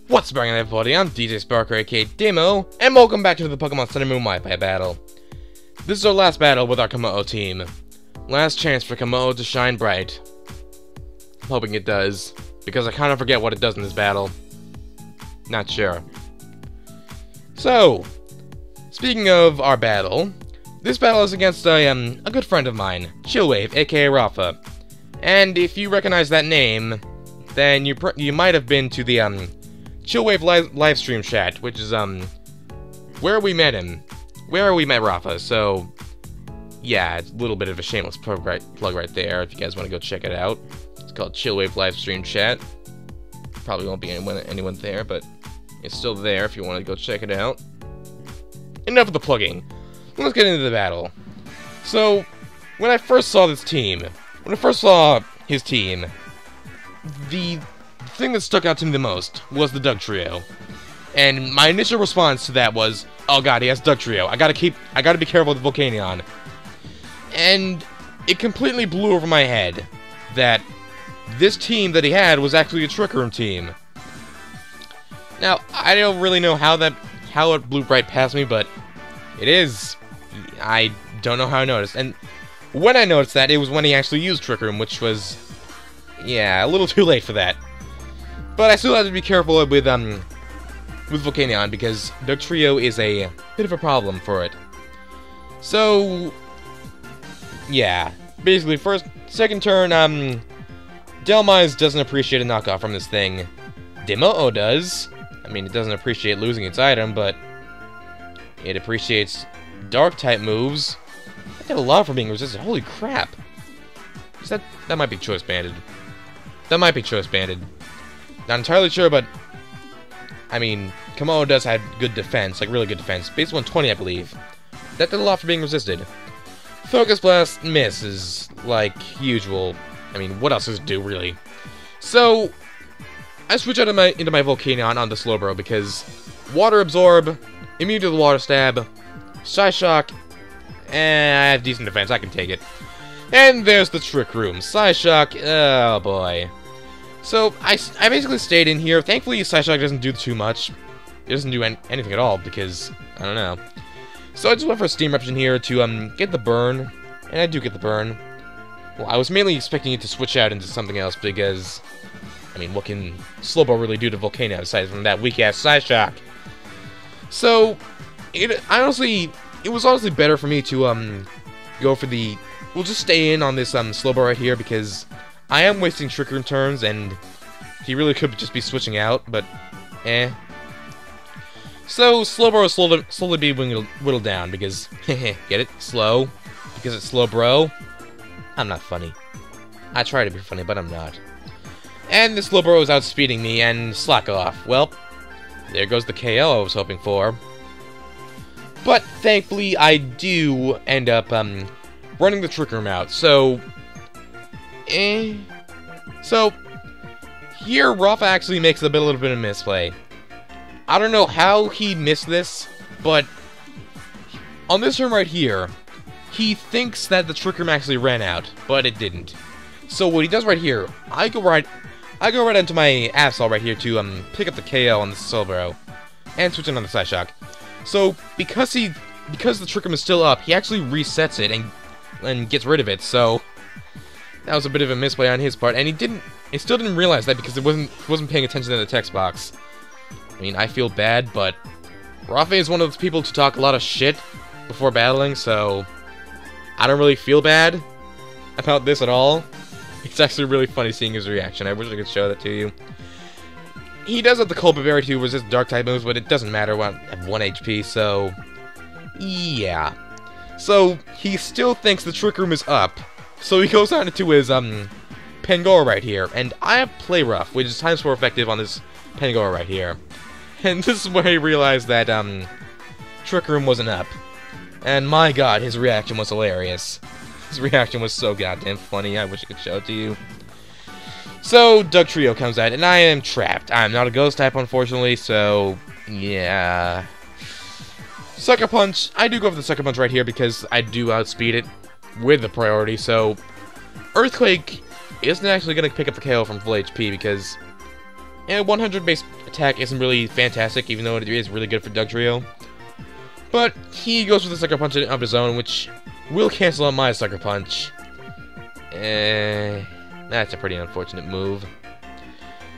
What's going on, everybody? I'm DJ Sparker, aka Demo, and welcome back to the Pokemon Sun and Moon Wi-Fi battle. This is our last battle with our Kommo-o team. Last chance for Kommo-o to shine bright. I'm hoping it does, because I kind of forget what it does in this battle. Not sure. So, speaking of our battle, this battle is against a good friend of mine, Chillwave, aka Rafa. And if you recognize that name, then you might have been to the Chillwave live stream chat, which is where we met him, where we met Rafa. So yeah, it's a little bit of a shameless plug right there. If you guys want to go check it out, it's called Chillwave live stream chat. Probably won't be anyone there, but it's still there if you want to go check it out. Enough of the plugging. Let's get into the battle. So when I first saw this team, his team, the thing that stuck out to me the most was the Dugtrio. And my initial response to that was, oh god, he has Dugtrio. I gotta be careful with Volcanion. And it completely blew over my head that this team that he had was actually a Trick Room team. Now, I don't really know how it blew right past me, but it is. I don't know how I noticed. And when I noticed that, it was when he actually used Trick Room, which was, yeah, a little too late for that. But I still have to be careful with Volcanion, because Dugtrio is a bit of a problem for it. So, yeah. Basically, second turn, Dhelmise doesn't appreciate a knockoff from this thing. Kommo-o does. I mean, it doesn't appreciate losing its item, but it appreciates Dark-type moves. I did a lot for being resisted. Holy crap. That might be choice banded. That might be choice banded. Not entirely sure, but I mean, Kommo-o does have good defense, like really good defense. Base 120, I believe. That did a lot for being resisted. Focus Blast misses, like usual. I mean, what else does it do, really? So, I switch out into my Volcanion on the Slowbro because Water Absorb, immune to the Water Stab, Psyshock, and I have decent defense, I can take it. And there's the Trick Room. Psyshock, oh boy. So, I basically stayed in here. Thankfully, Psyshock doesn't do too much. It doesn't do anything at all, because, I don't know. So I just went for a Steam Eruption here to get the burn, and I do get the burn. Well, I was mainly expecting it to switch out into something else, because, I mean, what can Slowbro really do to Volcanion aside from that weak-ass Psyshock? So, it was honestly better for me to, go for the... We'll just stay in on this, Slowbro right here, because I am wasting Trick Room turns, and he really could just be switching out, but, eh. So, Slowbro is slowly being whittled down, because, get it? Slow? Because it's Slowbro? I'm not funny. I try to be funny, but I'm not. And this Slowbro is outspeeding me, and slack off. Well, there goes the KO I was hoping for. But, thankfully, I do end up, running the Trick Room out, so... So, here, Rafa actually makes a little bit of misplay. I don't know how he missed this, but on this turn right here, he thinks that the Trick Room actually ran out, but it didn't. So what he does right here, I go right into my Absol right here to pick up the KO on the Slowbro and switch it on the Psyshock. So because the Trick Room is still up, he actually resets it and gets rid of it. So that was a bit of a misplay on his part, and he still didn't realize that because it wasn't paying attention to the text box. I mean, I feel bad, but Rafa is one of those people to talk a lot of shit before battling, so I don't really feel bad about this at all. It's actually really funny seeing his reaction. I wish I could show that to you. He does have the Culpa Berry to resist Dark-type moves, but it doesn't matter when I have 1 HP, so yeah. So he still thinks the Trick Room is up, so he goes on into his Pangoro right here, and I have Play Rough, which is times 4 effective on this Pangoro right here. And this is where he realized that Trick Room wasn't up. And my god, his reaction was hilarious. His reaction was so goddamn funny, I wish I could show it to you. So, Dugtrio comes out, and I am trapped. I'm not a Ghost type, unfortunately, so yeah. Sucker Punch, I do go for the Sucker Punch right here because I do outspeed it with the priority, so Earthquake isn't actually going to pick up the KO from full HP because And 100 base attack isn't really fantastic, even though it is really good for Dugtrio. But he goes with a Sucker Punch of his own, which will cancel out my Sucker Punch. That's a pretty unfortunate move.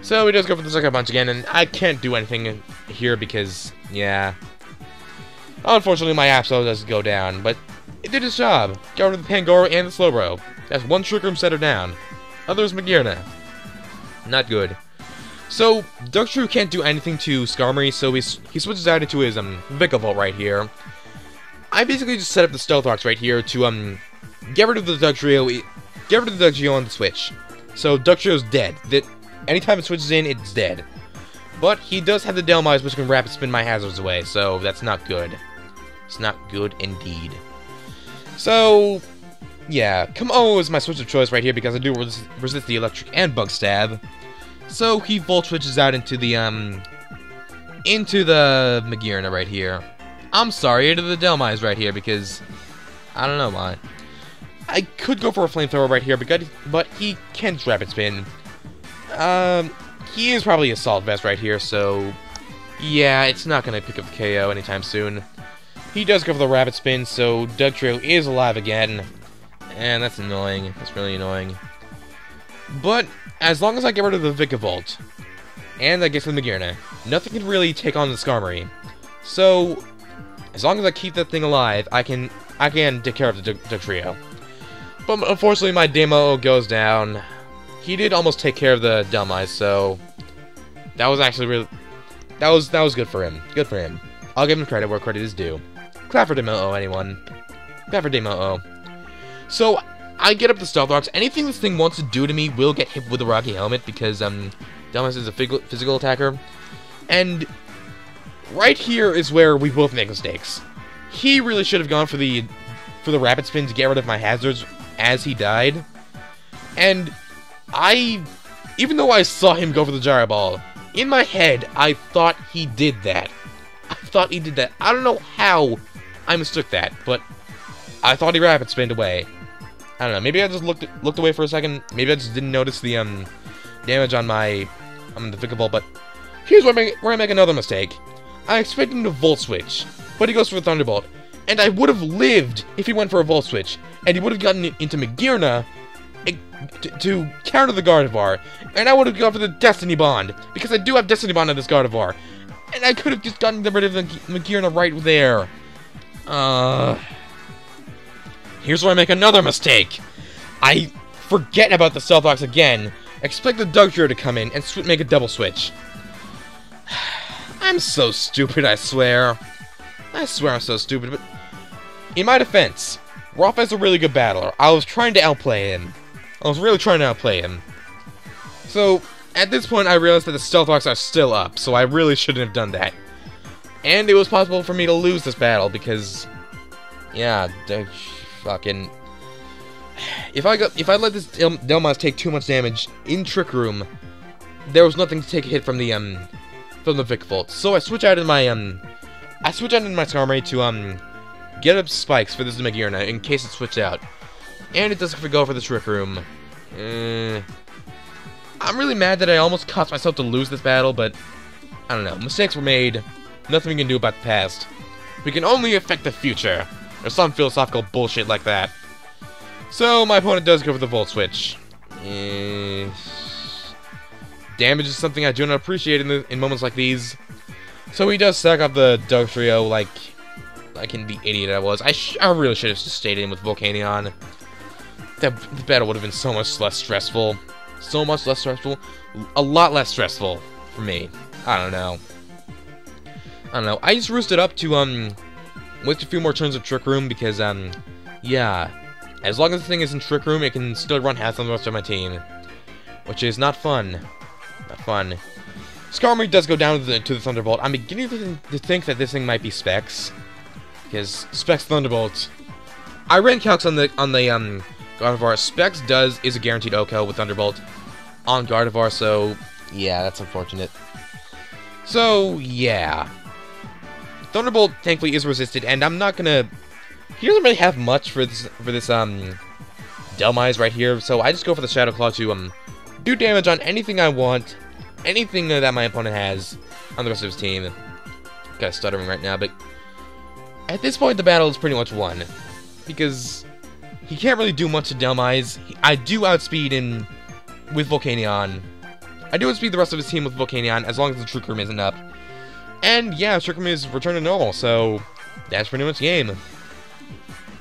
So he does go for the Sucker Punch again, and I can't do anything here because, yeah. Unfortunately, my Absol does go down, but it did its job. Got rid of the Pangoro and the Slowbro. That's one Trick Room setter down. Others Magearna. Not good. So, Dugtrio can't do anything to Skarmory, so he switches out into his Vikavolt right here. I basically just set up the Stealth Rocks right here to get rid of the Dugtrio on the switch. So Dugtrio's dead. Anytime it switches in, it's dead. But he does have the Dhelmise, which can rapid spin my hazards away, so that's not good. It's not good indeed. So, yeah, Kommo-o is my switch of choice right here because I do resist the Electric and Bug Stab. So he Volt switches out into the Magearna right here. I'm sorry, into the Dhelmise right here because I don't know why. I could go for a Flamethrower right here, but he can't rapid spin. He is probably Assault Vest right here, so yeah, it's not gonna pick up the KO anytime soon. He does go for the rapid spin, so Dugtrio is alive again, and that's annoying. That's really annoying. But as long as I get rid of the Vikavolt and I get to the Magearna, nothing can really take on the Skarmory. So as long as I keep that thing alive, I can take care of the Dugtrio. But unfortunately, my demo goes down. He did almost take care of the Dhelmise, so that was actually really that was good for him. Good for him. I'll give him credit where credit is due. Clap for Demo-o, anyone. Clap for Demo-o. So I get up the Stealth Rocks. Anything this thing wants to do to me will get hit with a Rocky Helmet because Dhelmise is a physical attacker. And right here is where we both make mistakes. He really should have gone for the rapid spin to get rid of my hazards as he died. And even though I saw him go for the Gyro Ball, in my head, I thought he did that. I don't know how I mistook that, but I thought he rapid spinned away. I don't know, maybe I just looked away for a second. Maybe I just didn't notice the damage on the Vikavolt, but here's where I make another mistake. I expect him to Volt Switch, but he goes for a Thunderbolt. And I would have lived if he went for a Volt Switch, and he would have gotten into Magearna to counter the Gardevoir, and I would have gone for the Destiny Bond, because I do have Destiny Bond on this Gardevoir, and I could have just gotten rid of the Magearna right there. Here's where I make another mistake. I forget about the Stealth Rocks again, expect the Dugtrio to come in, and make a double switch. I'm so stupid, I swear. I swear I'm so stupid, but in my defense, Rafa's a really good battler. I was trying to outplay him. I was really trying to outplay him. So, at this point, I realized that the Stealth Rocks are still up, so I really shouldn't have done that. And it was possible for me to lose this battle, because yeah, fucking if I let this Dhelmise take too much damage in Trick Room, there was nothing to take a hit from the Vikavolt. So I switch out in my Skarmory to get up spikes for this Magearna in case it switched out. And it doesn't go for the Trick Room. I'm really mad that I almost caused myself to lose this battle, but I don't know. Mistakes were made. Nothing we can do about the past. We can only affect the future. Or some philosophical bullshit like that. So my opponent does go for the Volt Switch. Damage is something I do not appreciate in moments like these. So he does stack up the Dugtrio like in the idiot I was. I really should have just stayed in with Volcanion. The battle would have been so much less stressful. So much less stressful. A lot less stressful for me. I don't know. I just roosted up to waste a few more turns of Trick Room because yeah. As long as the thing is in Trick Room, it can still run half on the rest of my team. Which is not fun. Not fun. Skarmory does go down to the Thunderbolt. I'm beginning to think that this thing might be Specs. Because Specs Thunderbolt. I ran calcs on the Gardevoir. Specs is a guaranteed OHKO with Thunderbolt on Gardevoir, so yeah, that's unfortunate. So yeah. Thunderbolt thankfully is resisted, and I'm not gonna. He doesn't really have much for this Dhelmise right here, so I just go for the Shadow Claw to do damage on anything I want, anything that my opponent has on the rest of his team. Kind of stuttering right now, but at this point the battle is pretty much won. Because he can't really do much to Dhelmise. I do outspeed him with Volcanion. I do outspeed the rest of his team with Volcanion, as long as the Trick Room isn't up. And yeah, Trick Room is returned to normal, so that's pretty much the game.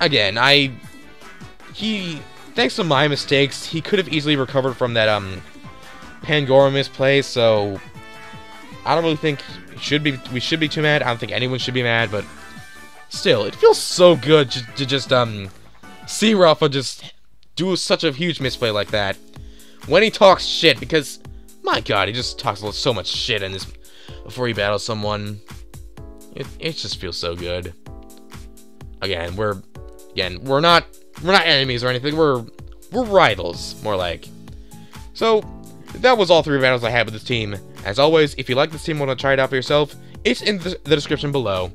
Again, thanks to my mistakes, he could have easily recovered from that, Pangoro misplay, so I don't really think we should be too mad. I don't think anyone should be mad, but still, it feels so good to just, see Rafa just do such a huge misplay like that. When he talks shit, because, my god, he just talks so much shit in this before he battles someone. It just feels so good. Again, we're not enemies or anything. We're rivals, more like. So that was all 3 battles I had with this team. As always, if you like this team and want to try it out for yourself, it's in the description below.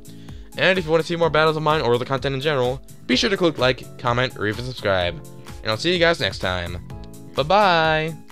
And if you want to see more battles of mine or the content in general, be sure to click like, comment, or even subscribe. And I'll see you guys next time. Bye-bye!